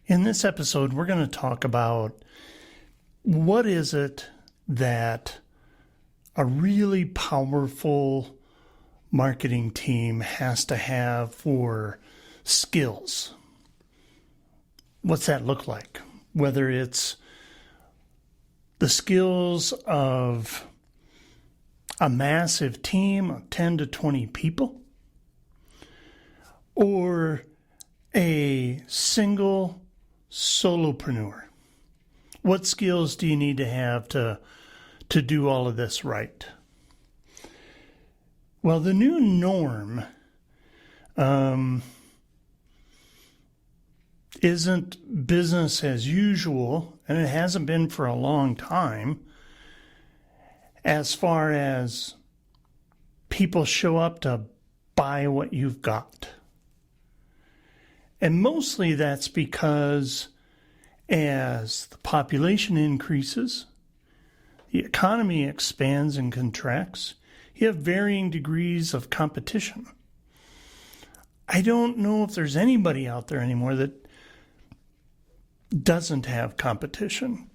In this episode, we're going to talk about what is it that a really powerful marketing team has to have for skills. What's that look like? Whether it's the skills of a massive team of 10 to 20 people, or a single solopreneur. What skills do you need to have to do all of this right? Well, the new norm isn't business as usual, and it hasn't been for a long time, as far as people show up to buy what you've got. And mostly that's because as the population increases, the economy expands and contracts, you have varying degrees of competition. I don't know if there's anybody out there anymore that doesn't have competition.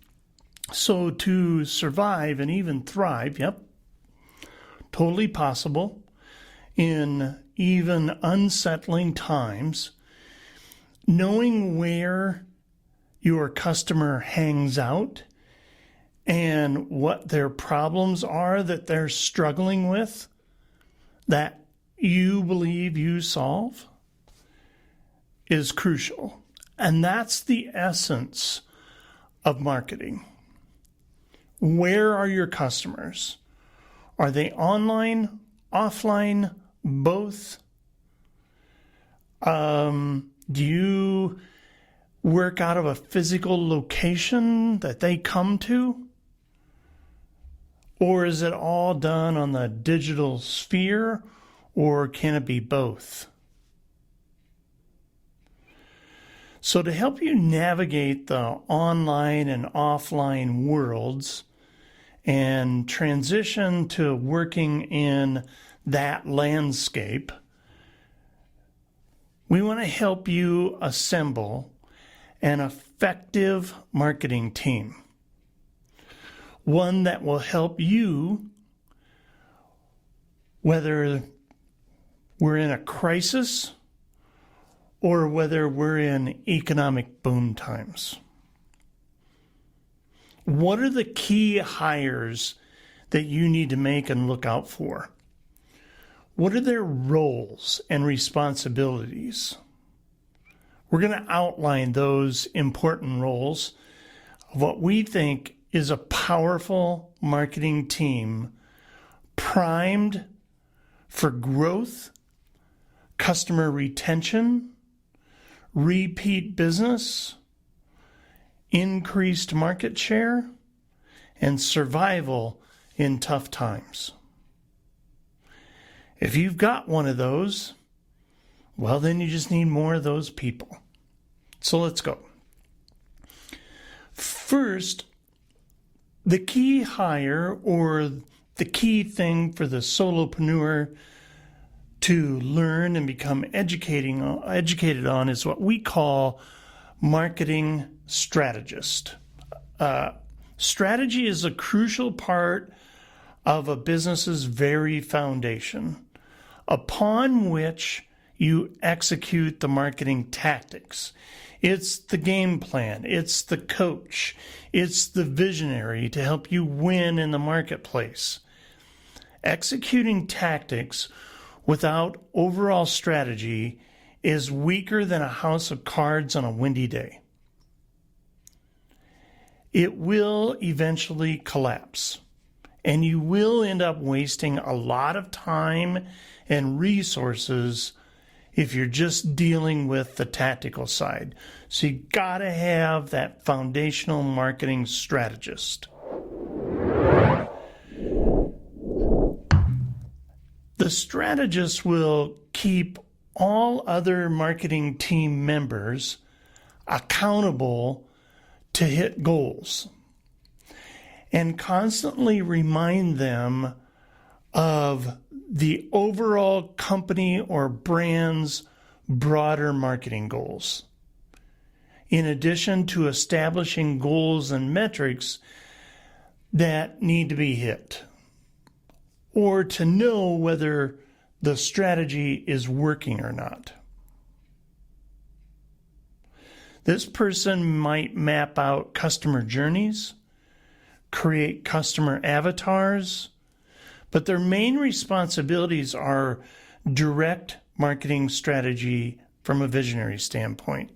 So to survive and even thrive, totally possible in even unsettling times, knowing where your customer hangs out and what their problems are that they're struggling with that you believe you solve is crucial. And that's the essence of marketing. Where are your customers? Are they online, offline, both? Do you work out of a physical location that they come to? Or is it all done on the digital sphere, or can it be both? So to help you navigate the online and offline worlds and transition to working in that landscape, we want to help you assemble an effective marketing team. One that will help you, whether we're in a crisis or whether we're in economic boom times. What are the key hires that you need to make and look out for? What are their roles and responsibilities? We're going to outline those important roles of what we think is a powerful marketing team primed for growth, customer retention, repeat business, increased market share, and survival in tough times. If you've got one of those, well, then you just need more of those people. So let's go. First, the key hire or the key thing for the solopreneur to learn and become educated on is what we call marketing strategist. Strategy is a crucial part of a business's very foundation, upon which you execute the marketing tactics. It's the game plan, it's the coach, it's the visionary to help you win in the marketplace. Executing tactics without overall strategy is weaker than a house of cards on a windy day. It will eventually collapse, and you will end up wasting a lot of time and resources if you're just dealing with the tactical side. So you gotta have that foundational marketing strategist. The strategist will keep all other marketing team members accountable to hit goals and constantly remind them of the overall company or brand's broader marketing goals. in addition to establishing goals and metrics that need to be hit, or to know whether the strategy is working or not. This person might map out customer journeys, create customer avatars, but their main responsibilities are direct marketing strategy from a visionary standpoint.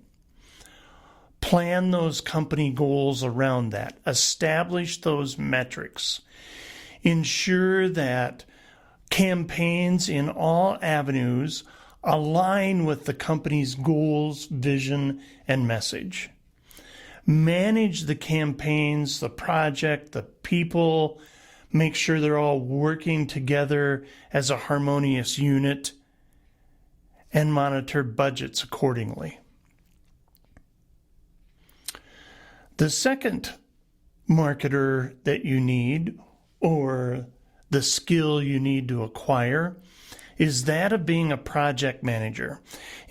Plan those company goals around that. Establish those metrics. Ensure that campaigns in all avenues align with the company's goals, vision, and message. Manage the campaigns, the project, the people. Make sure they're all working together as a harmonious unit, and monitor budgets accordingly. The second marketer that you need, or the skill you need to acquire, is that of being a project manager.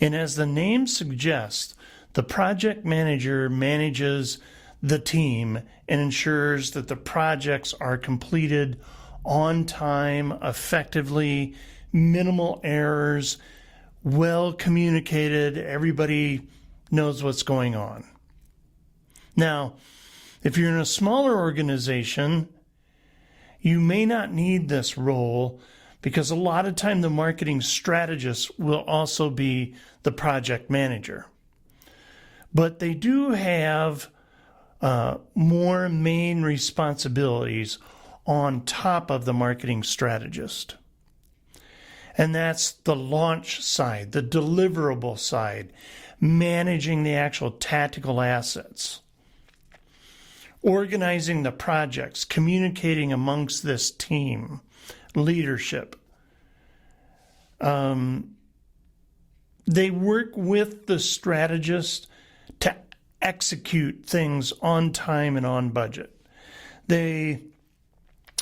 And as the name suggests, the project manager manages the team and ensures that the projects are completed on time, effectively, minimal errors, well communicated, everybody knows what's going on. Now, if you're in a smaller organization, you may not need this role, because a lot of time the marketing strategist will also be the project manager. But they do have more main responsibilities on top of the marketing strategist. And that's the launch side, the deliverable side, managing the actual tactical assets, organizing the projects, communicating amongst this team, leadership. They work with the strategist to execute things on time and on budget. They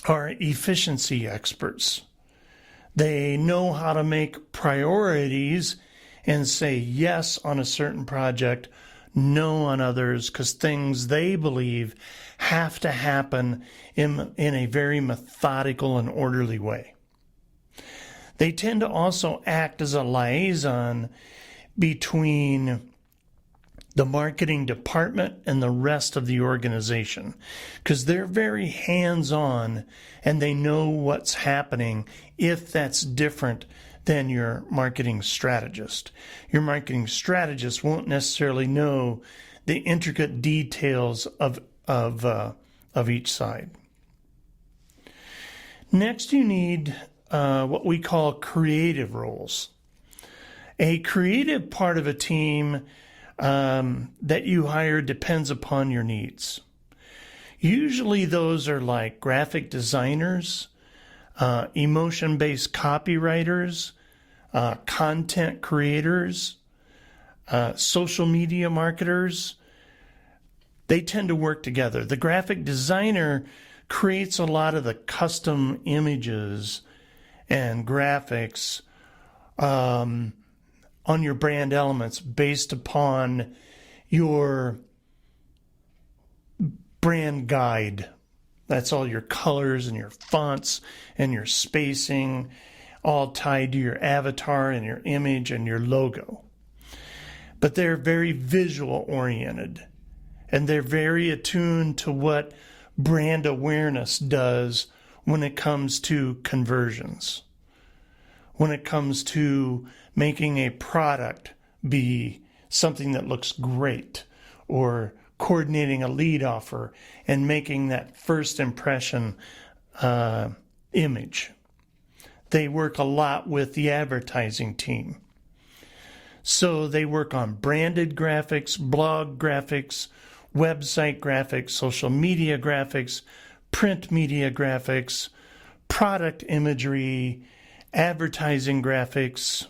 are efficiency experts. They know how to make priorities and say yes on a certain project, no on others, because things they believe have to happen in a very methodical and orderly way. They tend to also act as a liaison between the marketing department and the rest of the organization, because they're very hands-on and they know what's happening if that's different than your marketing strategist. Your marketing strategist won't necessarily know the intricate details of each side. Next, you need what we call creative roles. A creative part of a team that you hire depends upon your needs. Usually those are like graphic designers, emotion-based copywriters, content creators, social media marketers. They tend to work together. The graphic designer creates a lot of the custom images and graphics on your brand elements based upon your brand guide. That's all your colors and your fonts and your spacing, all tied to your avatar and your image and your logo. But they're very visual oriented, and they're very attuned to what brand awareness does when it comes to conversions, when it comes to making a product be something that looks great, or coordinating a lead offer and making that first impression image. They work a lot with the advertising team. So they work on branded graphics, blog graphics, website graphics, social media graphics, print media graphics, product imagery, advertising graphics.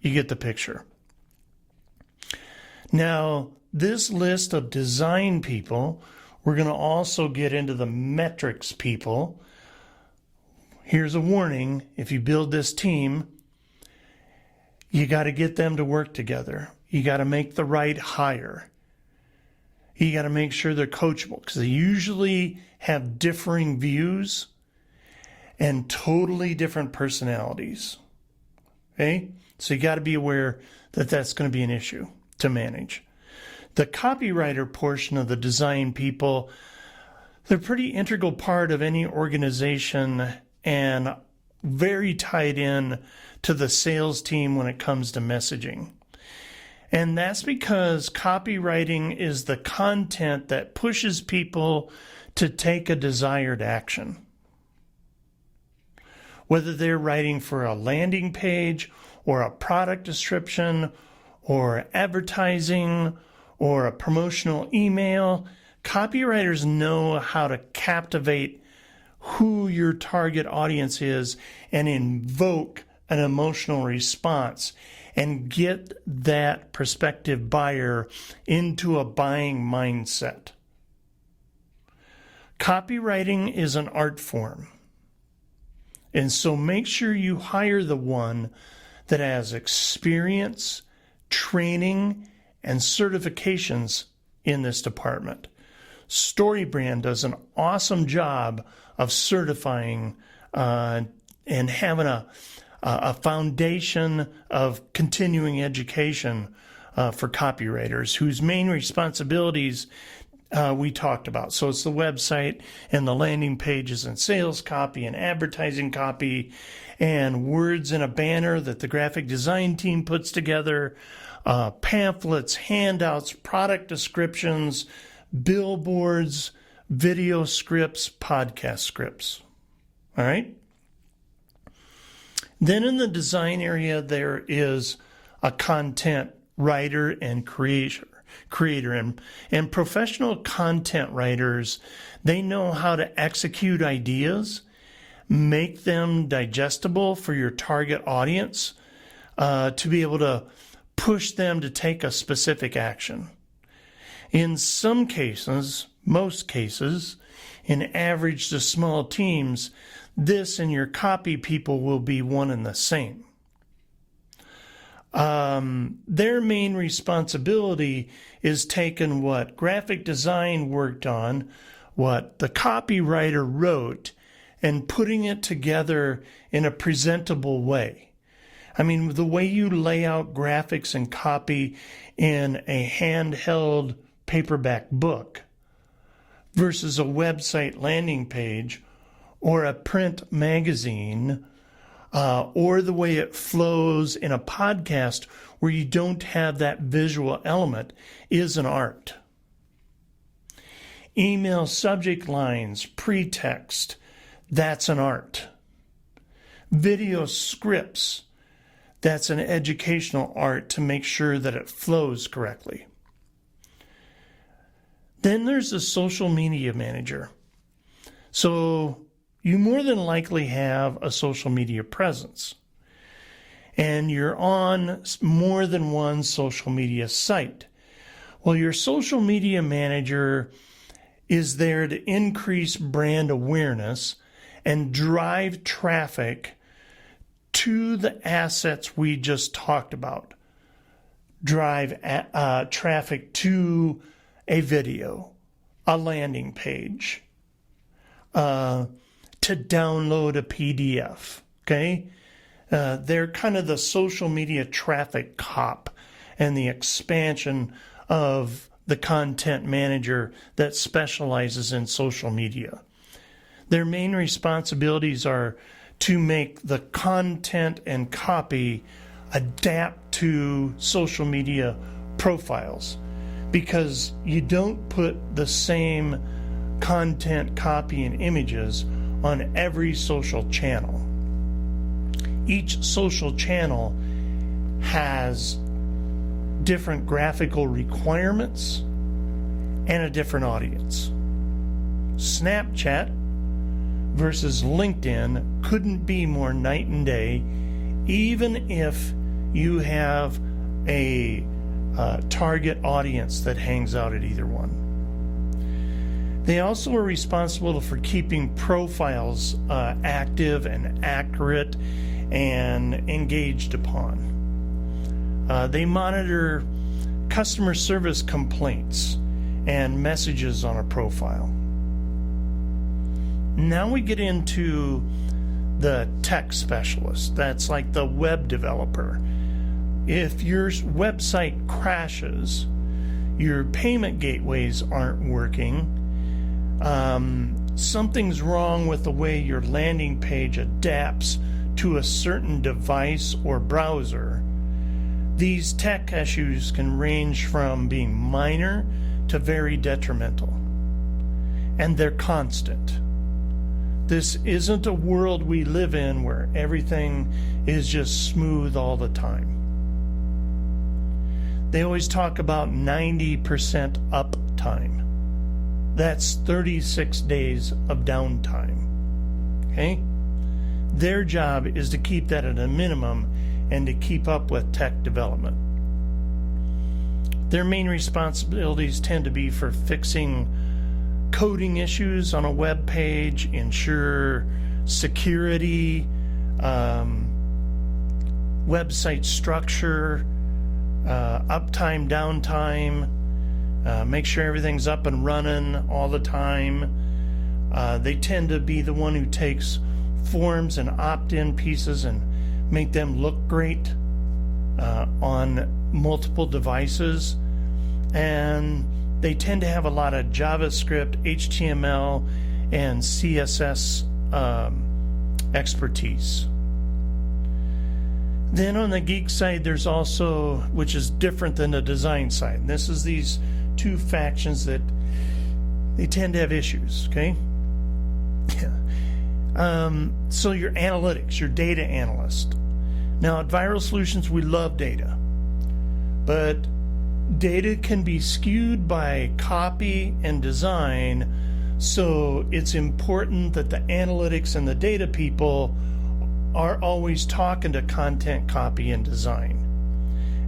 You get the picture. Now, this list of design people, we're going to also get into the metrics people. Here's a warning. If you build this team, you got to get them to work together. You got to make the right hire. You got to make sure they're coachable because they usually have differing views and totally different personalities. Okay? So you got to be aware that that's going to be an issue to manage. The copywriter portion of the design people, they're a pretty integral part of any organization and very tied in to the sales team when it comes to messaging. And that's because copywriting is the content that pushes people to take a desired action. Whether they're writing for a landing page or a product description or advertising or a promotional email, copywriters know how to captivate who your target audience is and invoke an emotional response and get that prospective buyer into a buying mindset. Copywriting is an art form. And so make sure you hire the one that has experience, training, and certifications in this department. StoryBrand does an awesome job of certifying and having a foundation of continuing education for copywriters whose main responsibilities we talked about. So it's the website and the landing pages and sales copy and advertising copy and words in a banner that the graphic design team puts together, pamphlets, handouts, product descriptions, billboards, video scripts, podcast scripts. All right? Then in the design area, there is a content writer and creator. And professional content writers, they know how to execute ideas, make them digestible for your target audience, to be able to push them to take a specific action. In some cases, most cases, in average to small teams, this and your copy people will be one and the same. Their main responsibility is taking what graphic design worked on, what the copywriter wrote, and putting it together in a presentable way. I mean, the way you lay out graphics and copy in a handheld paperback book versus a website landing page or a print magazine, or the way it flows in a podcast where you don't have that visual element is an art. Email subject lines, pretext, that's an art. Video scripts, that's an educational art to make sure that it flows correctly. Then there's the social media manager. So you more than likely have a social media presence, and you're on more than one social media site. Well, your social media manager is there to increase brand awareness and drive traffic to the assets we just talked about. Drive traffic to a video, a landing page, to download a PDF, okay? They're kind of the social media traffic cop and the expansion of the content manager that specializes in social media. Their main responsibilities are to make the content and copy adapt to social media profiles, because you don't put the same content, copy, and images on every social channel. Each social channel has different graphical requirements and a different audience. Snapchat versus LinkedIn couldn't be more night and day, even if you have a target audience that hangs out at either one. They also are responsible for keeping profiles active and accurate and engaged upon. They monitor customer service complaints and messages on a profile. Now we get into the tech specialist. That's like the web developer. If your website crashes, your payment gateways aren't working, something's wrong with the way your landing page adapts to a certain device or browser, these tech issues can range from being minor to very detrimental. And they're constant. This isn't a world we live in where everything is just smooth all the time. They always talk about 90% uptime. That's 36 days of downtime. Okay? Their job is to keep that at a minimum and to keep up with tech development. Their main responsibilities tend to be for fixing coding issues on a web page, ensure security, website structure, uptime, downtime, make sure everything's up and running all the time. They tend to be the one who takes forms and opt-in pieces and make them look great on multiple devices. And they tend to have a lot of JavaScript, HTML, and CSS expertise. Then on the geek side, there's also, which is different than the design side. And this is these two factions that they tend to have issues, okay? So your analytics, your data analyst. Now at Viral Solutions, we love data, but data can be skewed by copy and design, so it's important that the analytics and the data people are always talking to content, copy, and design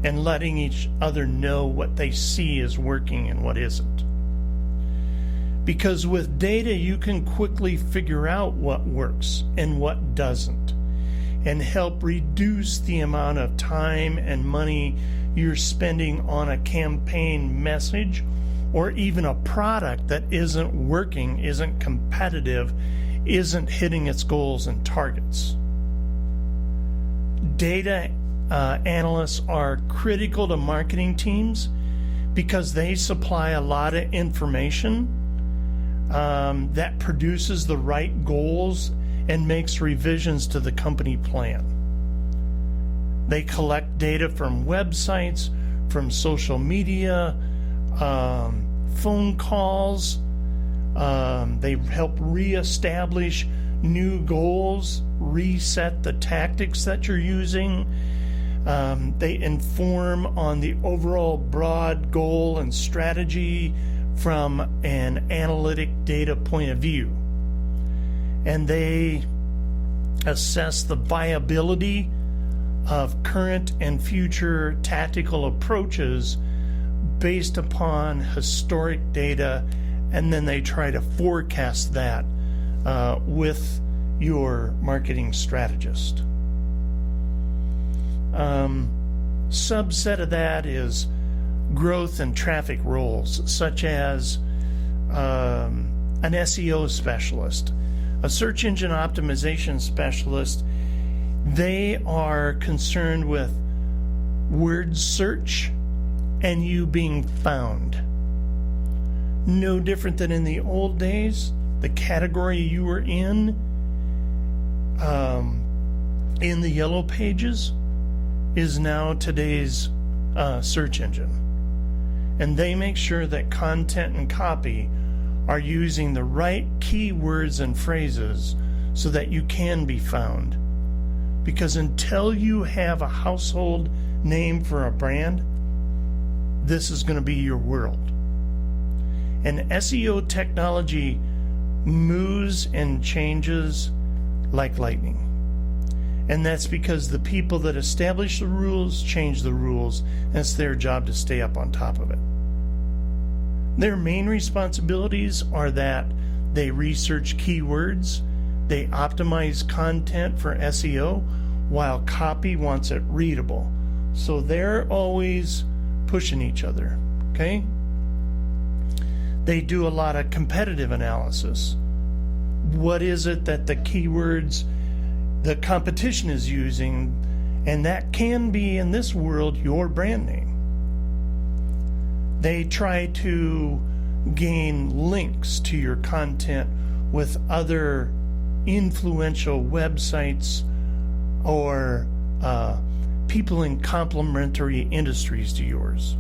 and letting each other know what they see is working and what isn't. Because with data, you can quickly figure out what works and what doesn't and help reduce the amount of time and money you're spending on a campaign message or even a product that isn't working, isn't competitive, isn't hitting its goals and targets. Data analysts are critical to marketing teams because they supply a lot of information that produces the right goals and makes revisions to the company plan. They collect data from websites, from social media, phone calls. They help reestablish new goals, reset the tactics that you're using. They inform on the overall broad goal and strategy from an analytic data point of view. And they assess the viability of current and future tactical approaches based upon historic data, and then they try to forecast that with your marketing strategist. Subset of that is growth and traffic roles, such as an SEO specialist, a search engine optimization specialist. They are concerned with word search and you being found. No different than in the old days. The category you were in the yellow pages is now today's search engine. And they make sure that content and copy are using the right keywords and phrases so that you can be found. Because until you have a household name for a brand, this is going to be your world. And SEO technology moves and changes like lightning. And that's because the people that establish the rules change the rules, and it's their job to stay up on top of it. Their main responsibilities are that they research keywords, they optimize content for SEO, while copy wants it readable. So they're always pushing each other, okay? They do a lot of competitive analysis. What is it that the keywords the competition is using? And that can be, in this world, your brand name. They try to gain links to your content with other influential websites or people in complementary industries to yours.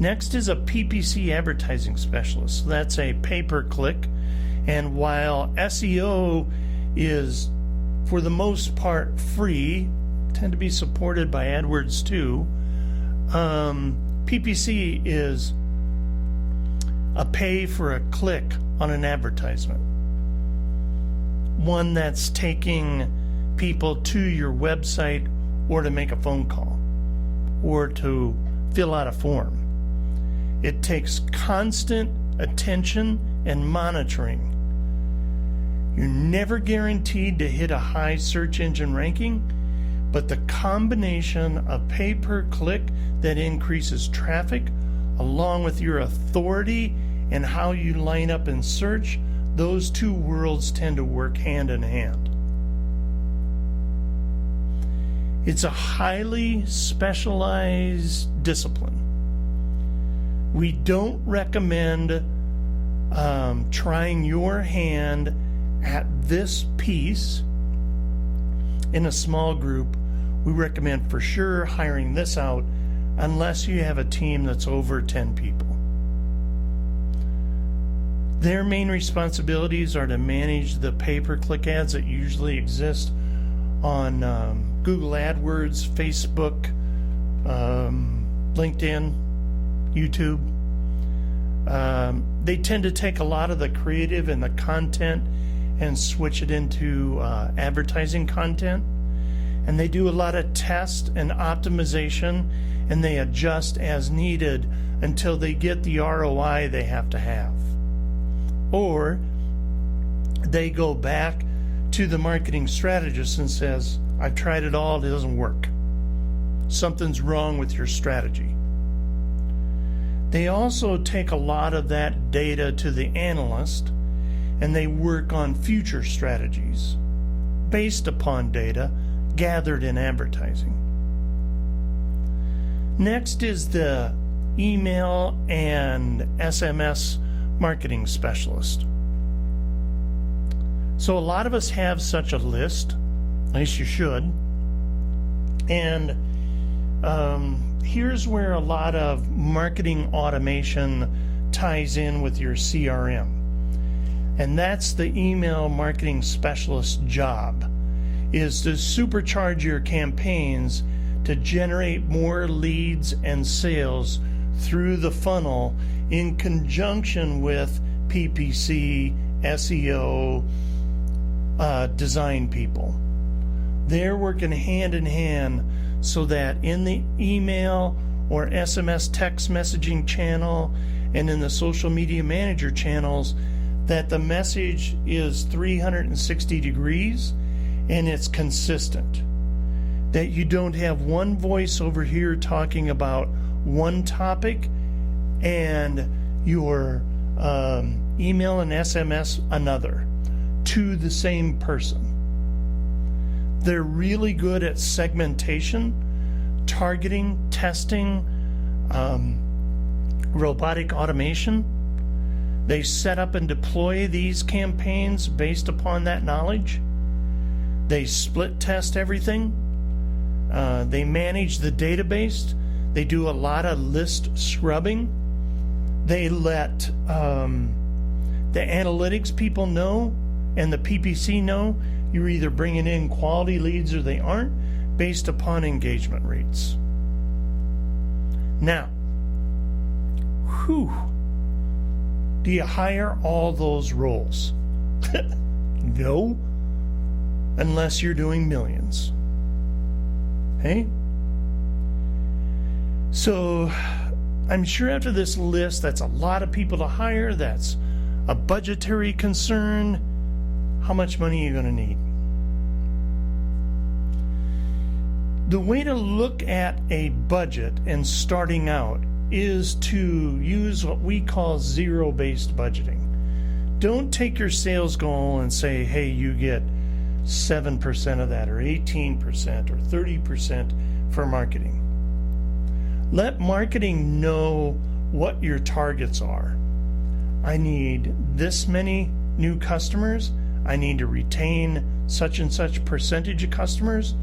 Next is a PPC advertising specialist. So that's a pay-per-click. And while SEO is, for the most part, free, tend to be supported by AdWords too, PPC is a pay for a click on an advertisement. One that's taking people to your website or to make a phone call or to fill out a form. It takes constant attention and monitoring. You're never guaranteed to hit a high search engine ranking, but the combination of pay-per-click that increases traffic, along with your authority and how you line up in search, those two worlds tend to work hand in hand. It's a highly specialized discipline. We don't recommend trying your hand at this piece in a small group. We recommend for sure hiring this out unless you have a team that's over 10 people. Their main responsibilities are to manage the pay-per-click ads that usually exist on Google AdWords, Facebook, LinkedIn, YouTube. They tend to take a lot of the creative and the content and switch it into advertising content. And they do a lot of test and optimization, and they adjust as needed until they get the ROI they have to have. Or they go back to the marketing strategist and says, I've tried it all, it doesn't work. Something's wrong with your strategy. They also take a lot of that data to the analyst, and they work on future strategies based upon data gathered in advertising. Next is the email and SMS marketing specialist. So a lot of us have such a list, at least you should. And here's where a lot of marketing automation ties in with your CRM. And that's the email marketing specialist job, is to supercharge your campaigns to generate more leads and sales through the funnel in conjunction with PPC, SEO, design people. They're working hand in hand so that in the email or SMS text messaging channel and in the social media manager channels, that the message is 360 degrees and it's consistent. That you don't have one voice over here talking about one topic and your email and SMS another to the same person. They're really good at segmentation, targeting, testing, robotic automation. They set up and deploy these campaigns based upon that knowledge. They split test everything. They manage the database. They do a lot of list scrubbing. They let the analytics people know and the PPC know you're either bringing in quality leads or they aren't, based upon engagement rates. Now, do you hire all those roles? No, unless you're doing millions. Hey? So, I'm sure after this list, that's a lot of people to hire, that's a budgetary concern. How much money are you going to need? The way to look at a budget and starting out is to use what we call zero-based budgeting. Don't take your sales goal and say, hey, you get 7% of that, or 18%, or 30% for marketing. Let marketing know what your targets are. I need this many new customers. I need to retain such and such percentage of customers.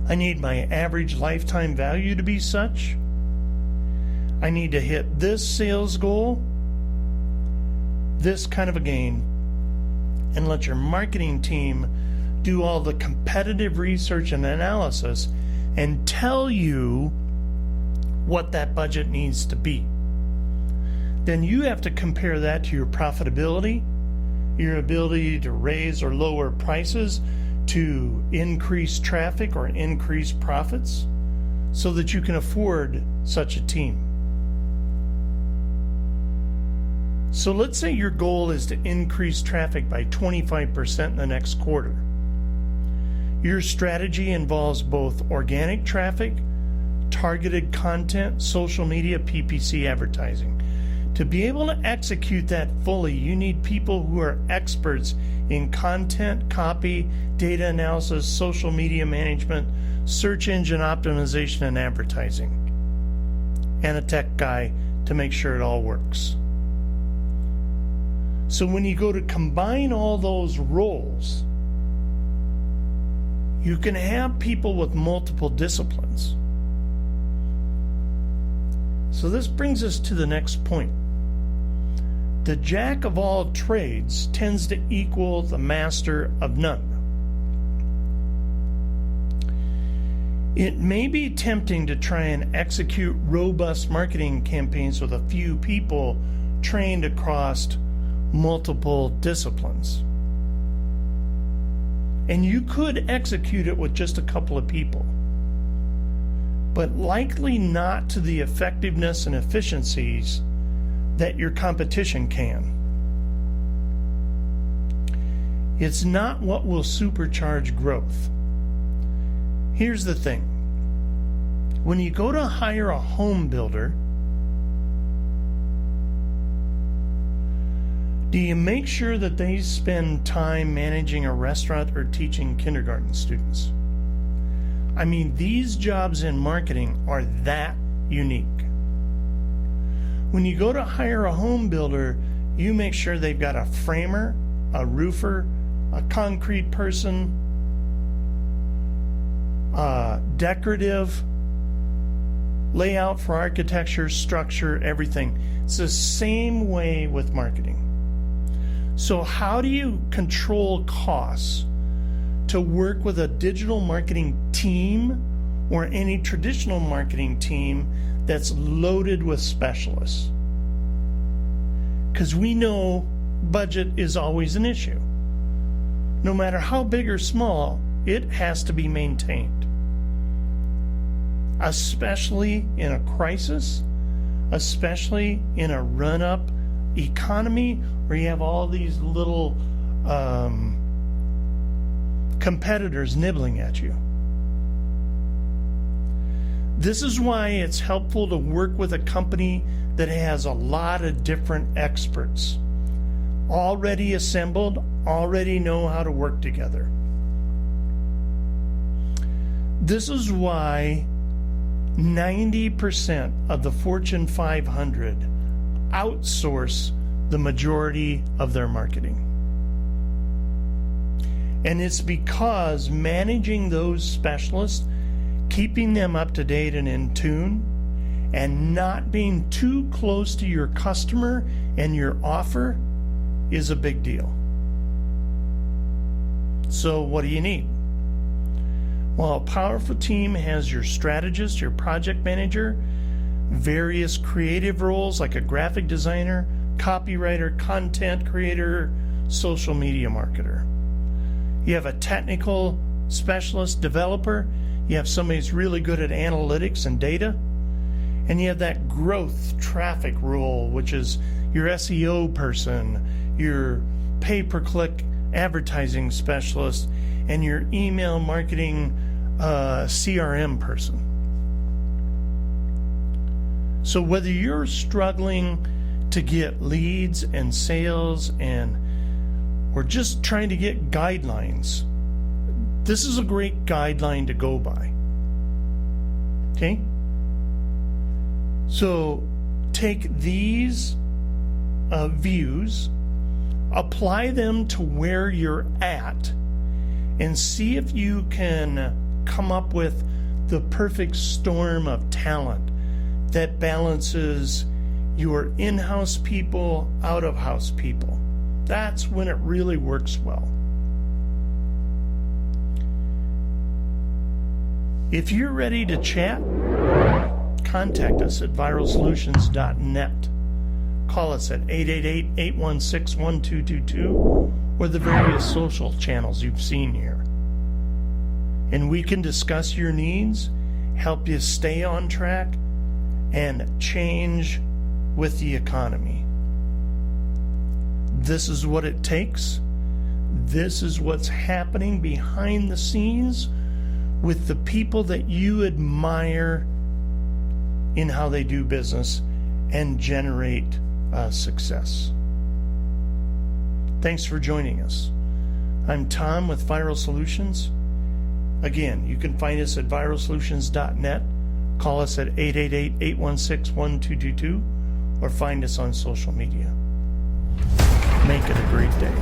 I need my average lifetime value to be such. I need to hit this sales goal, this kind of a gain, and let your marketing team do all the competitive research and analysis and tell you what that budget needs to be. Then you have to compare that to your profitability, your ability to raise or lower prices, to increase traffic or increase profits, so that you can afford such a team. So let's say your goal is to increase traffic by 25% in the next quarter. Your strategy involves both organic traffic, targeted content, social media, PPC advertising. To be able to execute that fully, you need people who are experts in content, copy, data analysis, social media management, search engine optimization, and advertising, and a tech guy to make sure it all works. So when you go to combine all those roles, you can have people with multiple disciplines. So this brings us to the next point. The jack of all trades tends to equal the master of none. It may be tempting to try and execute robust marketing campaigns with a few people trained across multiple disciplines. And you could execute it with just a couple of people, but likely not to the effectiveness and efficiencies that your competition can. It's not what will supercharge growth. Here's the thing. When you go to hire a home builder, do you make sure that they spend time managing a restaurant or teaching kindergarten students? I mean, these jobs in marketing are that unique. When you go to hire a home builder, you make sure they've got a framer, a roofer, a concrete person, decorative, layout for architecture, structure, everything. It's the same way with marketing. So how do you control costs to work with a digital marketing team or any traditional marketing team that's loaded with specialists? Because we know budget is always an issue. No matter how big or small, it has to be maintained. Especially in a crisis, especially in a run-up economy where you have all these little competitors nibbling at you. This is why it's helpful to work with a company that has a lot of different experts already assembled, already know how to work together. This is why 90% of the Fortune 500 outsource the majority of their marketing. And it's because managing those specialists, keeping them up to date and in tune, and not being too close to your customer and your offer is a big deal. So what do you need? Well, a powerful team has your strategist, your project manager, various creative roles like a graphic designer, copywriter, content creator, social media marketer. You have a technical specialist developer. You have somebody who's really good at analytics and data. And you have that growth traffic role, which is your SEO person, your pay-per-click advertising specialist, and your email marketing CRM person. So whether you're struggling to get leads and sales or just trying to get guidelines, this is a great guideline to go by. Okay? So take these views, apply them to where you're at, and see if you can come up with the perfect storm of talent that balances your in-house people, out-of-house people. That's when it really works well. If you're ready to chat, contact us at viralsolutions.net. Call us at 888-816-1222 or the various social channels you've seen here. And we can discuss your needs, help you stay on track, and change with the economy. This is what it takes. This is what's happening behind the scenes with the people that you admire in how they do business and generate success. Thanks for joining us. I'm Tom with Viral Solutions. Again, you can find us at viralsolutions.net. Call us at 888-816-1222 or find us on social media. Make it a great day.